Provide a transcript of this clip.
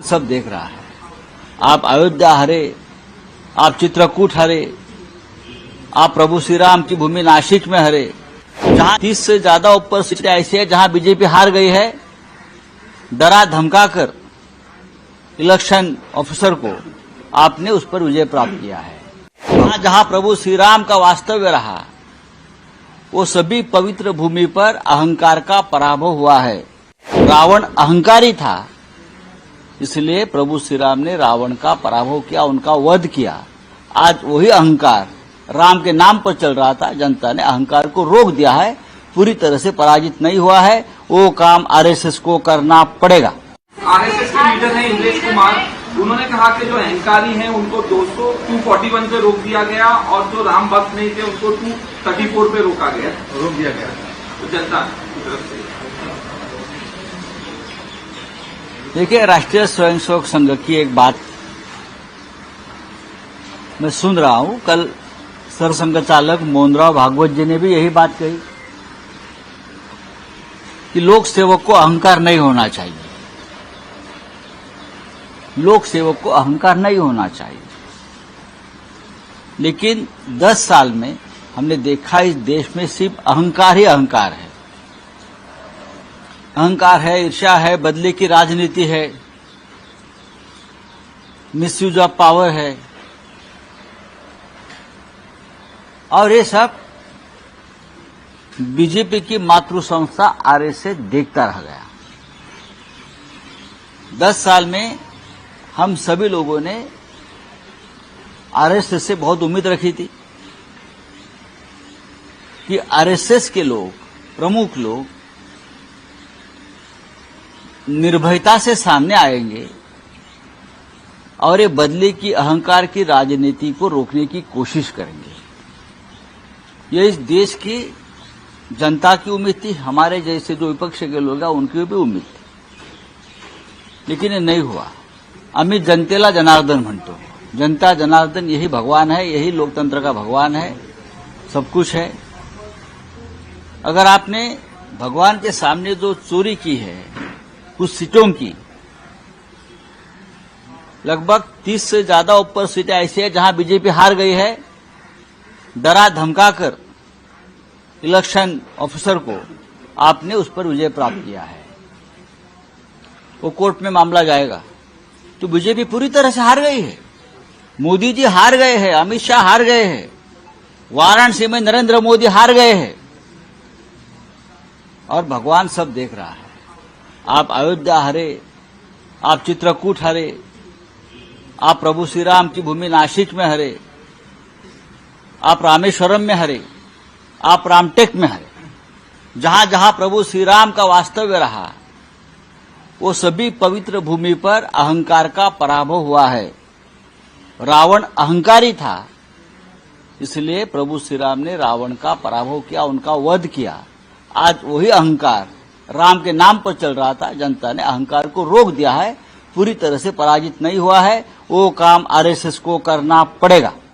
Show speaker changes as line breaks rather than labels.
सब देख रहा है। आप अयोध्या हरे, आप चित्रकूट हरे, आप प्रभु श्री राम की भूमि नासिक में हरे, जहां 30 से ज्यादा ऊपर सीटें ऐसी है जहां बीजेपी हार गई है। डरा धमकाकर इलेक्शन ऑफिसर को आपने उस पर विजय प्राप्त किया है। जहां जहां प्रभु श्री राम का वास्तव्य रहा, वो सभी पवित्र भूमि पर अहंकार का पराभव हुआ है। रावण अहंकारी था, इसलिए प्रभु श्री राम ने रावण का पराभव किया, उनका वध किया। आज वही अहंकार राम के नाम पर चल रहा था, जनता ने अहंकार को रोक दिया है, पूरी तरह से पराजित नहीं हुआ है। वो काम आरएसएस को करना पड़ेगा।
आरएसएस के लीडर हैं इंद्रेश कुमार, उन्होंने कहा कि जो अहंकारी हैं उनको 241 पे रोक दिया गया और जो राम भक्त नहीं थे उनको 234 पे रोक दिया गया तो जनता की तरफ से।
देखिए, राष्ट्रीय स्वयंसेवक संघ की एक बात मैं सुन रहा हूं, कल सरसंघ चालक मोहनराव भागवत जी ने भी यही बात कही कि लोक सेवक को अहंकार नहीं होना चाहिए। लोक सेवक को अहंकार नहीं होना चाहिए, लेकिन 10 साल में हमने देखा इस देश में सिर्फ अहंकार ही अहंकार है। अहंकार है, ईर्ष्या है, बदले की राजनीति है, मिसयूज ऑफ पावर है, और ये सब बीजेपी की मातृ संस्था आरएसएस देखता रह गया। 10 साल में हम सभी लोगों ने आरएसएस से बहुत उम्मीद रखी थी कि आरएसएस के लोग, प्रमुख लोग निर्भयता से सामने आएंगे और ये बदले की अहंकार की राजनीति को रोकने की कोशिश करेंगे। ये इस देश की जनता की उम्मीद थी, हमारे जैसे जो विपक्ष के लोग हैं उनकी भी उम्मीद थी, लेकिन ये नहीं हुआ। आम्ही जनतेला जनार्दन म्हणतो, जनता जनार्दन यही भगवान है, यही लोकतंत्र का भगवान है, सब कुछ है। अगर आपने भगवान के सामने जो चोरी की है कुछ सीटों की, लगभग 30 से ज्यादा ऊपर सीटें ऐसी है जहां बीजेपी हार गई है। डरा धमकाकर इलेक्शन ऑफिसर को आपने उस पर विजय प्राप्त किया है। वो कोर्ट में मामला जाएगा, तो बीजेपी पूरी तरह से हार गई है। मोदी जी हार गए हैं, अमित शाह हार गए हैं, वाराणसी में नरेंद्र मोदी हार गए हैं, और भगवान सब देख रहा है। आप अयोध्या हरे, आप चित्रकूट हरे, आप प्रभु श्री राम की भूमि नासिक में हरे, आप रामेश्वरम में हरे, आप रामटेक में हरे। जहां जहां प्रभु श्री राम का वास्तव्य रहा, वो सभी पवित्र भूमि पर अहंकार का पराभव हुआ है। रावण अहंकारी था, इसलिए प्रभु श्री राम ने रावण का पराभव किया, उनका वध किया। आज वही अहंकार राम के नाम पर चल रहा था, जनता ने अहंकार को रोक दिया है, पूरी तरह से पराजित नहीं हुआ है। वो काम आरएसएस को करना पड़ेगा।